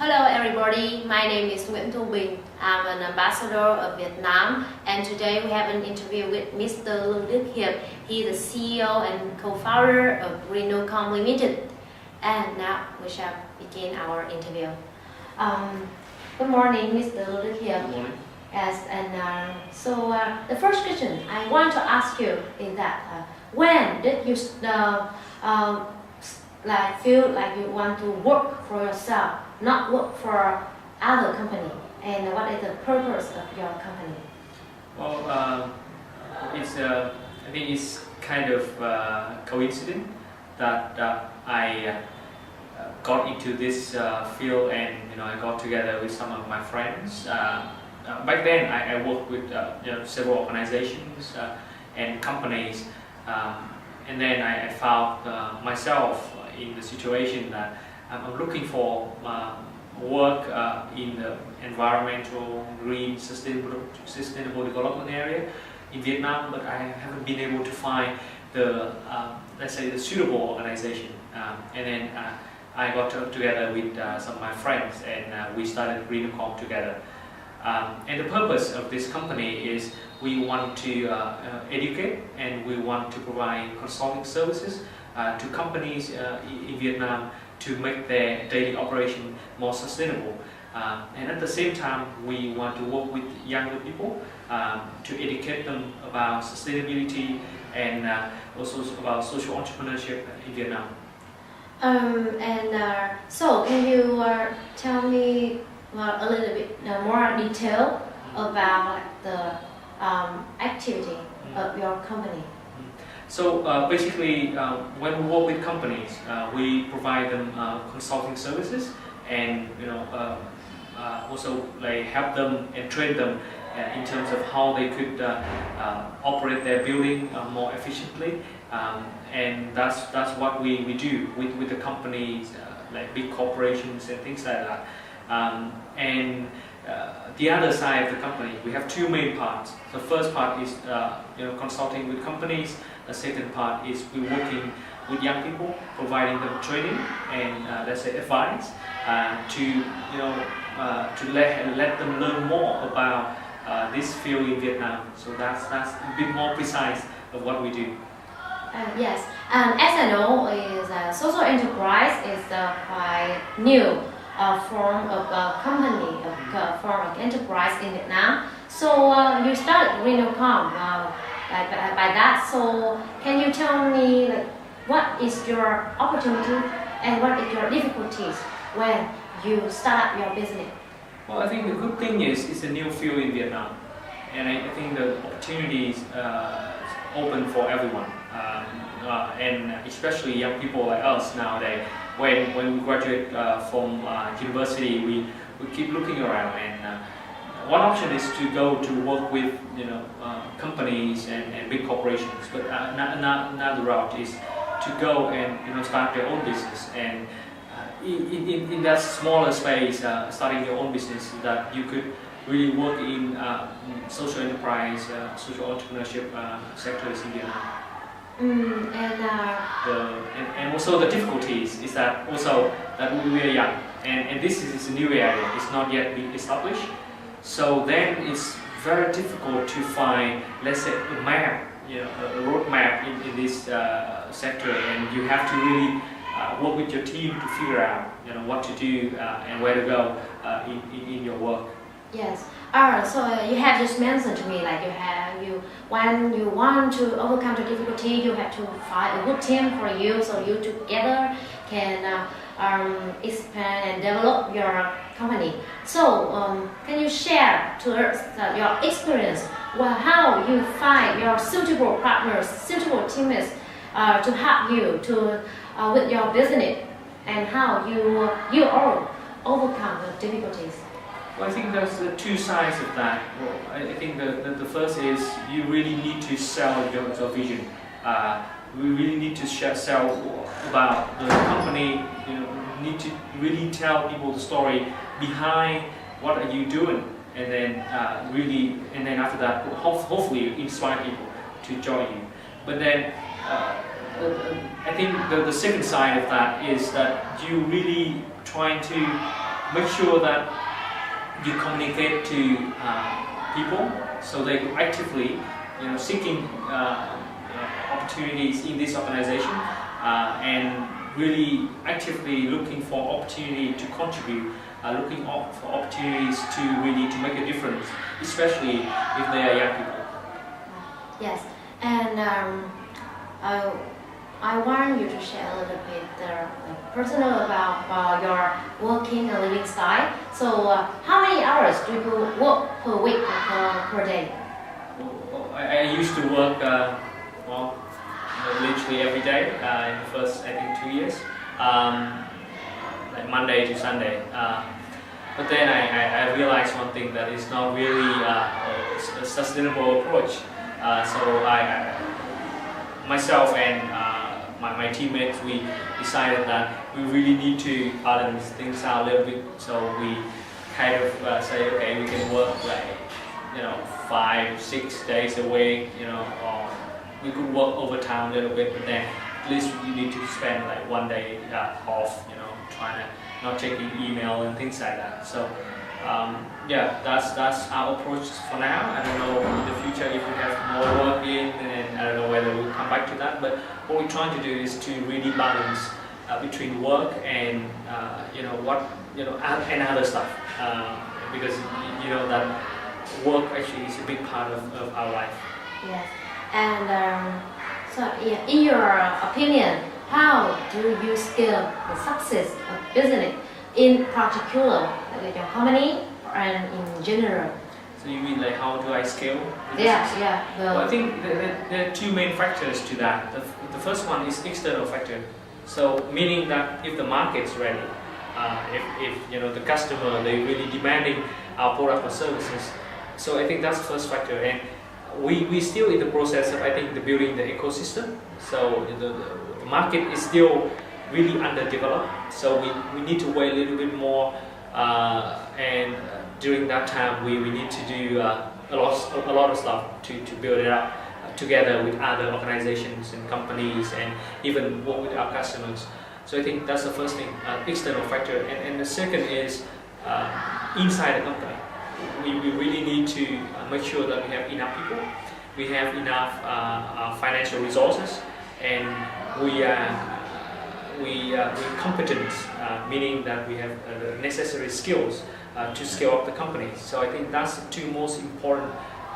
Hello everybody, my name is Nguyễn Thu Bình. I'm an ambassador of Vietnam, and today we have an interview with Mr. Lưu Đức Hiệp. He's the CEO and co-founder of GreennoCom Limited. And now we shall begin our interview. Good morning, Mr. Lưu Đức Hiệp. Good morning. Yes, and the first question I want to ask you is that when did you feel like you want to work for yourself, not work for other company, and what is the purpose of your company? Well, I think it's kind of coincidence that I got into this field, and I got together with some of my friends. Back then, I worked with several organizations and companies, and then I found myself in the situation that I'm looking for work in the environmental, green, sustainable development area in Vietnam, but I haven't been able to find the let's say the suitable organization. And then I got together with some of my friends, and we started GreennoCom together. And the purpose of this company is we want to educate, and we want to provide consulting services to companies in Vietnam to make their daily operation more sustainable. And at the same time, we want to work with younger people to educate them about sustainability and also about social entrepreneurship in Vietnam. So can you tell me a little bit more detail about the activity of your company? So basically, when we work with companies, we provide them consulting services, and also help them and train them in terms of how they could operate their building more efficiently, and that's what we do with the companies, like big corporations and things like that. And the other side of the company, we have two main parts. The first part is consulting with companies. The second part is we're working with young people, providing them training and let's say advice to let them learn more about this field in Vietnam. So that's a bit more precise of what we do. Yes, as I know, is social enterprise is quite new form of company, form of enterprise in Vietnam. So you started GreennoCom by that. So can you tell me what is your opportunity and what is your difficulties when you start your business? Well, I think the good thing is it's a new field in Vietnam, and I think the opportunities open for everyone, and especially young people like us nowadays. When we graduate from university, we keep looking around, and one option is to go to work with companies and big corporations, but another route is to go and start your own business, and in that smaller space, starting your own business, that you could really work in social enterprise, social entrepreneurship sectors in Vietnam. And also the difficulties is that also that we are young, and this is a new area, it's not yet been established. So then it's very difficult to find, let's say, a map, a roadmap in this sector, and you have to really work with your team to figure out what to do and where to go in your work. Yes. So you have just mentioned to me when you want to overcome the difficulty, you have to find a good team for you, so you together can expand and develop your company. So can you share to us your experience, how you find your suitable partners, suitable teammates to help you with your business, and how you all overcome the difficulties? Well, I think there's the two sides of that. Well, I think the first is you really need to sell your vision. We really need to sell about the company. You need to really tell people the story behind what are you doing, and then after that, hopefully inspire people to join you. But then I think the second side of that is that you really trying to make sure that you communicate to people, so they actively, seeking opportunities in this organization, and really actively looking for opportunity to contribute, looking for opportunities to really to make a difference, especially if they are young people. Yes, and I want you to share a little bit personal about your working and living style. So, how many hours do you work per week or per day? I used to work literally every day in the first, I think, 2 years, like Monday to Sunday. But then I realized one thing, that it's not really a sustainable approach. So myself and my teammates, we decided that we really need to balance things out a little bit. So we kind of say, okay, we can work like 5-6 days a week, or we could work overtime a little bit, but then at least you need to spend like 1 day off, trying to not checking email and things like that. So yeah, that's our approach for now. I don't know in the future if we have more work in, and I don't know whether we'll come back to that. But what we're trying to do is to really balance between work and and other stuff, because that work actually is a big part of our life. Yes, and so yeah, in your opinion, how do you scale the success of business, in particular with your company and in general? So you mean like how do I scale? Yeah. Well, I think there are two main factors to that. The first one is external factor. So meaning that if the market's ready, if the customer, they really demanding our product or services. So I think that's the first factor, and we still in the process of, I think, the building the ecosystem. So the market is still really underdeveloped. So we need to wait a little bit more, and during that time we need to do a lot of stuff to build it up together with other organizations and companies, and even work with our customers. So I think that's the first thing, external factor, and the second is inside the company. We really need to make sure that we have enough people, we have enough financial resources, and we're competent, meaning that we have the necessary skills to scale up the company. So I think that's the two most important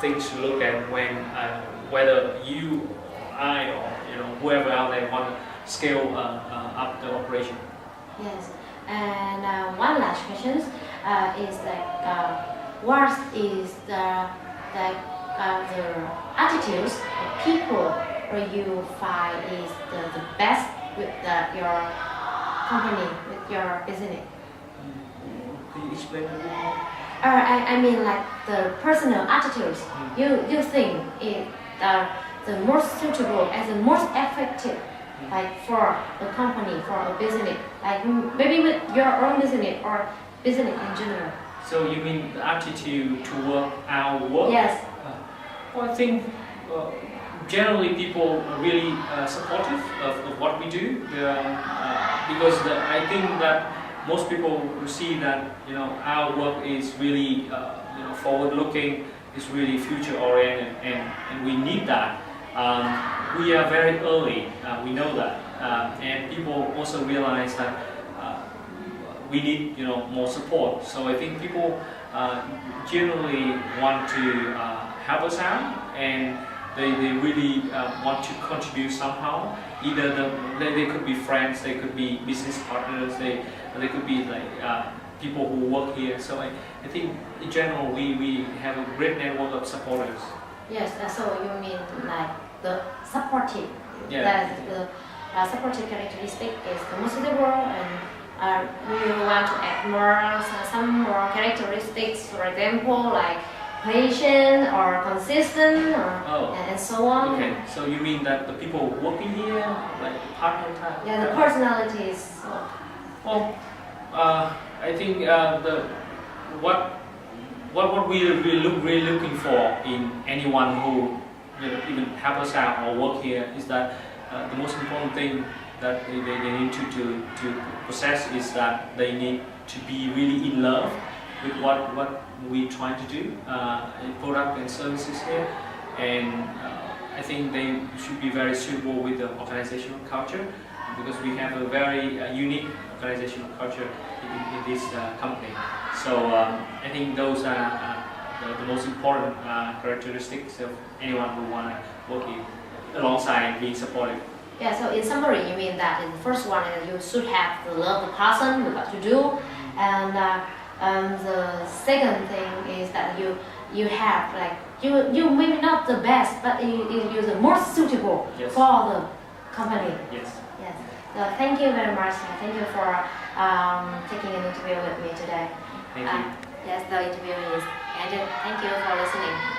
things to look at when whether you, I, or whoever out there want to scale up the operation. Yes, and one last question is what is the attitudes of people where you find is the best with your company, with your business? Can you explain a bit more? I mean like the personal attitudes you think is the most suitable and the most effective, like for a company, for a business, like maybe with your own business or business in general. So you mean the attitude to our work? Yes. Well, I think generally people are really supportive of what we do, because I think that most people see that our work is really forward-looking, is really future-oriented, and we need that. We are very early, we know that, and people also realize that we need more support. So I think people generally want to help us out, and they really want to contribute somehow. Either they could be friends, they could be business partners, they could be like people who work here. So I think in general we have a great network of supporters. Yes, so you mean like the supportive, Yeah. that the supportive characteristic is the most suitable, and we want to add more, some more characteristics, for example, like patient or consistent, or and so on. Okay, so you mean that the people working here, like the partner type? Yeah, the personalities. Well, I think what we really looking for in anyone who even help us out or work here is that the most important thing that they need to possess is that they need to be really in love with what we're trying to do in product and services here, and I think they should be very suitable with the organizational culture, because we have a very unique organizational culture in this company. So I think those are the most important characteristics of anyone who want to work alongside and being supportive. Yeah, so in summary, you mean that the first one is you should have to love the person, what to do, and the second thing is that you have like you maybe not the best, but you're the most suitable Yes. for the company. Yes. Yes. So thank you very much. Thank you for taking an interview with me today. Thank you. Yes, the interview is ended. Thank you for listening.